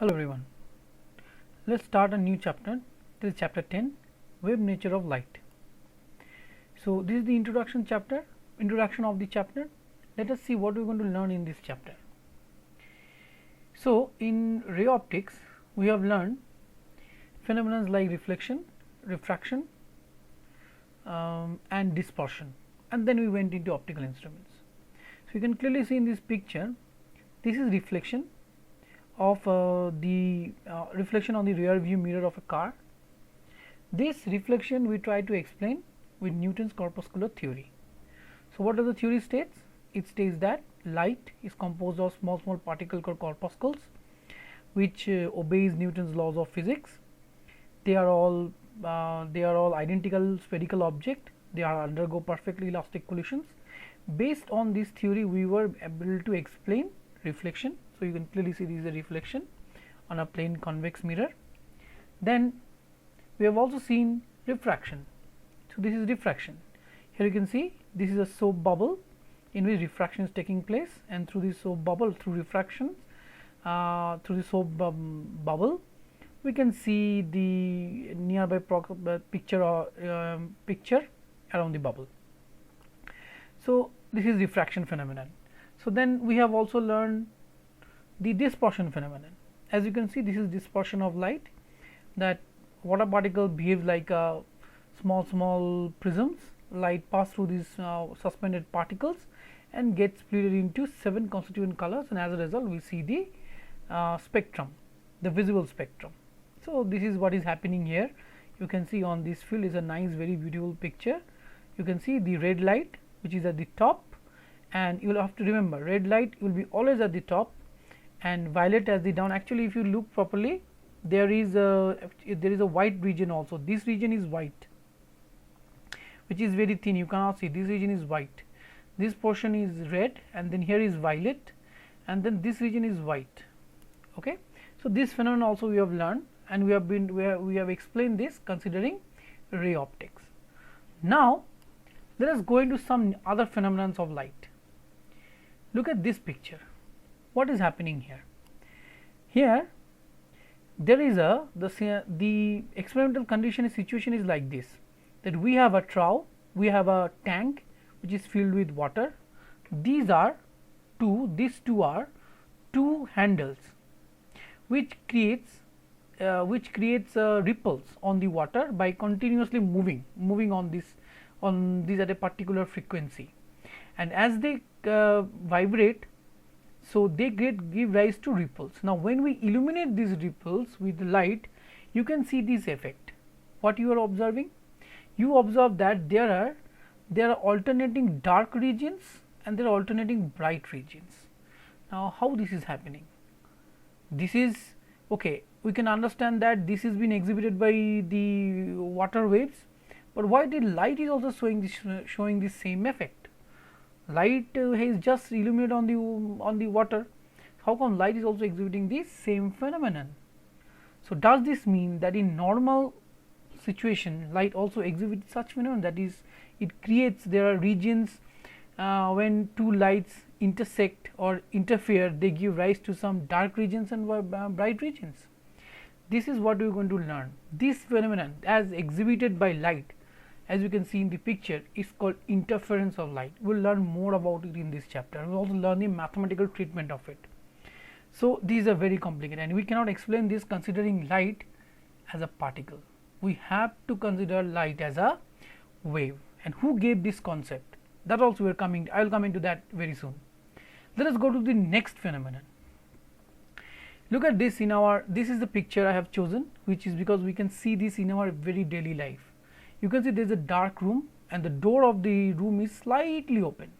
Hello everyone, let us start a new chapter. This is chapter 10, Wave Nature of Light. So, this is the introduction of the chapter. Let us see what we are going to learn in this chapter. So, in ray optics we have learned phenomena like reflection, refraction and dispersion, and then we went into optical instruments. So, you can clearly see in this picture, this is reflection of the reflection on the rear view mirror of a car. This reflection we try to explain with Newton's corpuscular theory. So, what does the theory states? It states that light is composed of small particles called corpuscles, which obeys Newton's laws of physics. They are all identical spherical object. They are undergo perfectly elastic collisions. Based on this theory, we were able to explain reflection. So, you can clearly see this is a reflection on a plane convex mirror. Then we have also seen refraction. So, this is refraction. Here you can see this is a soap bubble in which refraction is taking place, and through this soap bubble, through refraction, through the soap bubble, we can see the nearby picture around the bubble. So, this is refraction phenomenon. So, then we have also learned the dispersion phenomenon. As you can see, this is dispersion of light, that water particle behave like small prisms. Light pass through these suspended particles and get split into 7 constituent colors, and as a result we see the spectrum, the visible spectrum. So, this is what is happening here. You can see on this field is a nice, very beautiful picture. You can see the red light which is at the top, and you will have to remember red light will be always at the top and violet as the down. Actually, if you look properly, there is a white region also. This region is white, which is very thin. You cannot see. This region is white. This portion is red, and then here is violet, and then this region is white. Okay. So, this phenomenon also we have learned, and we have explained this considering ray optics. Now, let us go into some other phenomena of light. Look at this picture. What is happening here? Here there is the experimental condition situation is like this, that we have a trough, we have a tank which is filled with water. These two are two handles which creates ripples on the water by continuously moving on these at a particular frequency, and as they vibrate, so they give rise to ripples. Now, when we illuminate these ripples with light, you can see this effect. What you are observing? You observe that there are alternating dark regions and there are alternating bright regions. Now, how this is happening? This is okay. We can understand that this is being exhibited by the water waves, but why the light is also showing the same effect? Light is just illuminated on the water. How come light is also exhibiting the same phenomenon? So, does this mean that in normal situation light also exhibits such phenomenon, that is, it creates, there are regions when two lights intersect or interfere, they give rise to some dark regions and bright regions. This is what we are going to learn. This phenomenon as exhibited by light, as you can see in the picture, is called interference of light. We will learn more about it in this chapter. We will also learn the mathematical treatment of it. So, these are very complicated, and we cannot explain this considering light as a particle. We have to consider light as a wave. And who gave this concept? That also we are coming. I will come into that very soon. Let us go to the next phenomenon. Look at this this is the picture I have chosen, which is because we can see this in our very daily life. You can see there is a dark room and the door of the room is slightly open.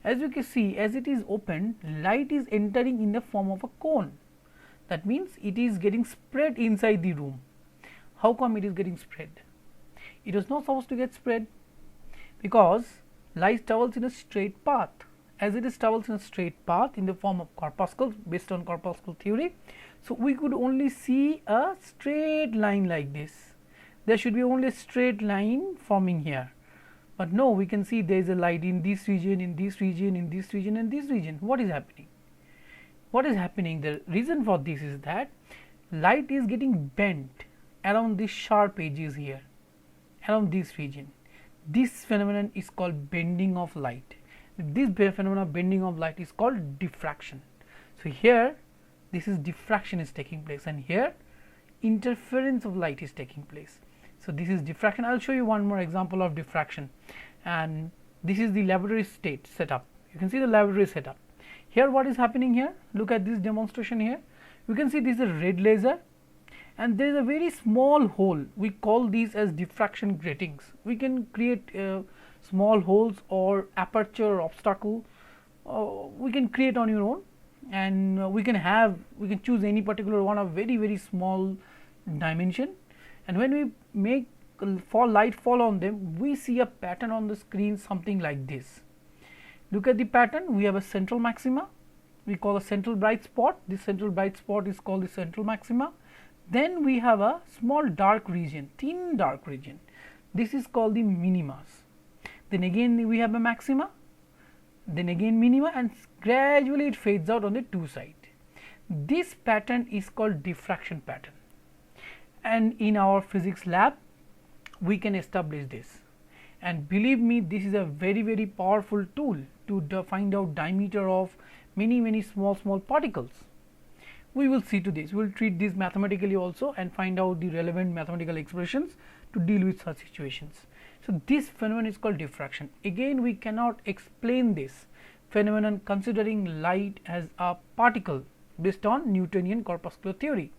As you can see, as it is open, light is entering in the form of a cone. That means it is getting spread inside the room. How come it is getting spread? It was not supposed to get spread, because light travels in a straight path. As it is travels in a straight path in the form of corpuscles based on corpuscle theory, so we could only see a straight line like this. There should be only a straight line forming here, but no, we can see there is a light in this region, in this region, in this region, and this region. What is happening? What is happening? The reason for this is that light is getting bent around these sharp edges here, around this region. This phenomenon is called bending of light. This phenomenon of bending of light is called diffraction. So here this is diffraction is taking place, and here interference of light is taking place. So this is diffraction. I will show you one more example of diffraction, and this is the laboratory state setup. You can see the laboratory setup. Here what is happening here? Look at this demonstration here. You can see this is a red laser, and there is a very small hole. We call these as diffraction gratings. We can create small holes or aperture or obstacle. We can create on your own, and we can choose any particular one of very small dimension, and when we make light fall on them, we see a pattern on the screen something like this. Look at the pattern. We have a central maxima, we call a central bright spot. This central bright spot is called the central maxima. Then we have a small dark region, thin dark region. This is called the minimas. Then again we have a maxima, then again minima, and gradually it fades out on the two sides. This pattern is called diffraction pattern, and in our physics lab we can establish this, and believe me, this is a very powerful tool to find out diameter of many small particles. We will see to this. We will treat this mathematically also and find out the relevant mathematical expressions to deal with such situations. So this phenomenon is called diffraction. Again, we cannot explain this phenomenon considering light as a particle based on Newtonian corpuscular theory.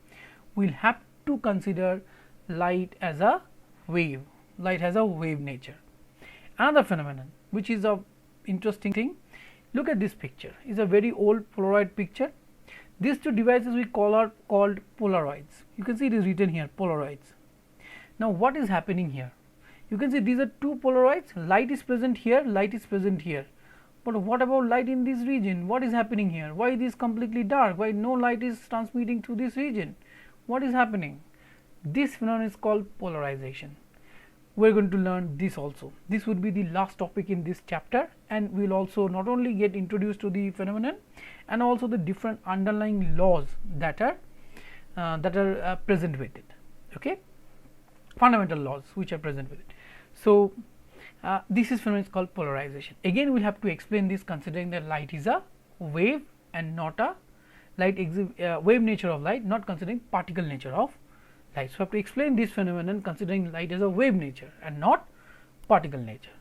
We will have to consider light as a wave. Light has a wave nature. Another phenomenon which is a interesting thing, look at this picture. It's a very old Polaroid picture. These two devices we are called Polaroids. You can see it is written here, Polaroids. Now what is happening here? You can see these are two Polaroids. Light is present here, light is present here. But what about light in this region? What is happening here? Why it is completely dark? Why no light is transmitting through this region? What is happening? This phenomenon is called polarization. We are going to learn this also. This would be the last topic in this chapter, and we will also not only get introduced to the phenomenon and also the different underlying laws that are present with it. Okay, fundamental laws which are present with it. So this is phenomenon is called polarization. Again, we will have to explain this considering that light is a wave and not a wave nature of light, not considering particle nature of light. So, we have to explain this phenomenon considering light as a wave nature and not particle nature.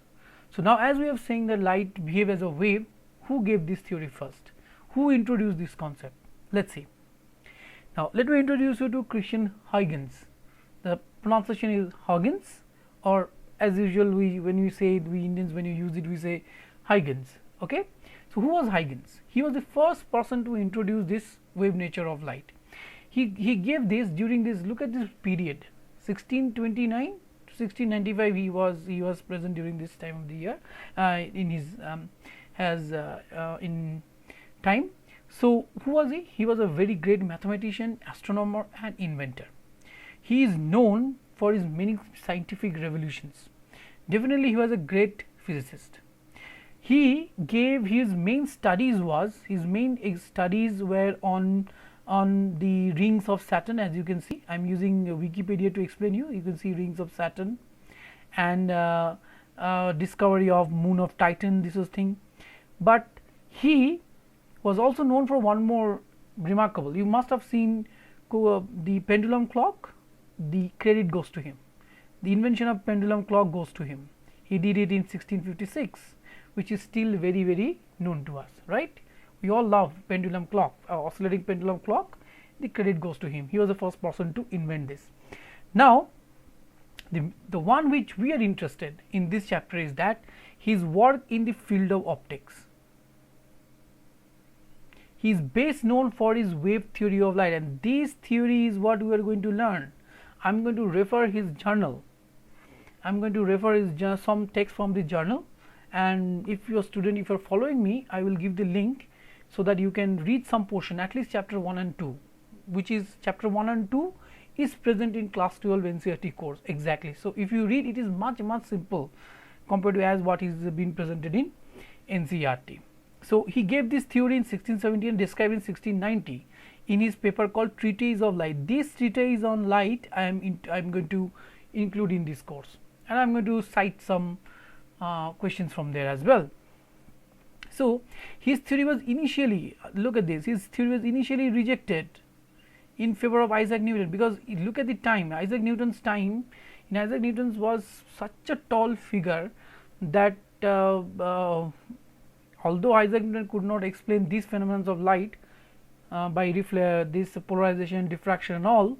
So, now as we have saying that light behaves as a wave, who gave this theory first? Who introduced this concept? Let us see. Now, let me introduce you to Christian Huygens. The pronunciation is Huygens, or as usual when we say it, we Indians, when you use it, we say Huygens. Okay. So, who was Huygens? He was the first person to introduce this wave nature of light. He gave this during this, look at this period, 1629 to 1695. He was present during this time of the year in his in time. So who was he? He was a very great mathematician, astronomer, and inventor. He is known for his many scientific revolutions. Definitely, he was a great physicist. He gave his main studies were on the rings of Saturn. As you can see, I am using Wikipedia to explain you. You can see rings of Saturn and discovery of moon of Titan, this was thing. But he was also known for one more remarkable. You must have seen the pendulum clock. The credit goes to him. The invention of pendulum clock goes to him. He did it in 1656, which is still very known to us, right? We all love pendulum clock, oscillating pendulum clock. The credit goes to him. He was the first person to invent this. Now, the one which we are interested in this chapter is that his work in the field of optics. He is best known for his wave theory of light, and this theory is what we are going to learn. I am going to refer his journal. I am going to refer some text from the journal, and if you are student, if you are following me, I will give the link so that you can read some portion, at least chapter 1 and 2, which is chapter 1 and 2 is present in class 12 NCERT course exactly. So, if you read, it is much simple compared to as what is being presented in NCERT. So, he gave this theory in 1670 and described in 1690. in his paper called Treatise of Light. This treatise on light I am going to include in this course, and I am going to cite some questions from there as well. So, his theory was initially, look at this, his theory was initially rejected in favor of Isaac Newton, because look at the time, Isaac Newton's time. In Isaac Newton's was such a tall figure that although Isaac Newton could not explain these phenomena of light by this polarization, diffraction and all,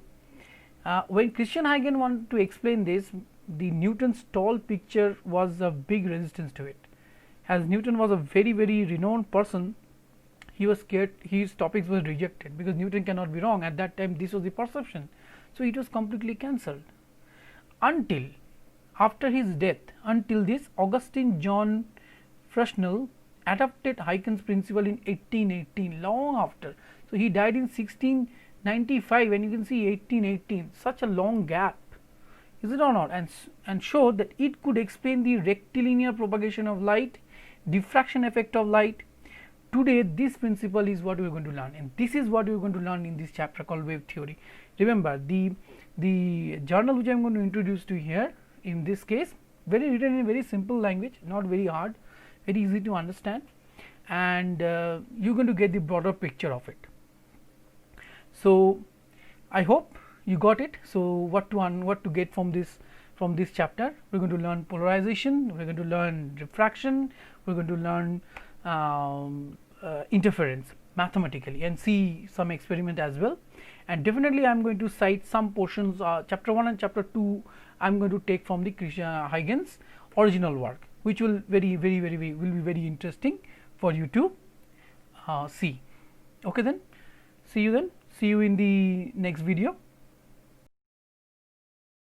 when Christian Huygens wanted to explain this, the Newton's tall picture was a big resistance to it. As Newton was a very renowned person, he was scared his topics were rejected, because Newton cannot be wrong. At that time this was the perception, so it was completely cancelled until after his death. Until this, Augustine John Fresnel adopted Huygens principle in 1818, long after. So, he died in 1695, and you can see 1818, such a long gap, is it or not, and showed that it could explain the rectilinear propagation of light, diffraction effect of light. Today this principle is what we are going to learn, and this is what we are going to learn in this chapter called wave theory. Remember, the journal which I am going to introduce to you here, in this case, written in very simple language, not very hard, very easy to understand, and you are going to get the broader picture of it. So, I hope you got it. So, what to get from this chapter? We are going to learn polarization, we are going to learn refraction, we are going to learn interference mathematically, and see some experiment as well. And definitely I am going to cite some portions, chapter 1 and chapter 2 I am going to take from the Huygens original work, which will will be very interesting for you to see. Okay, then see you in the next video.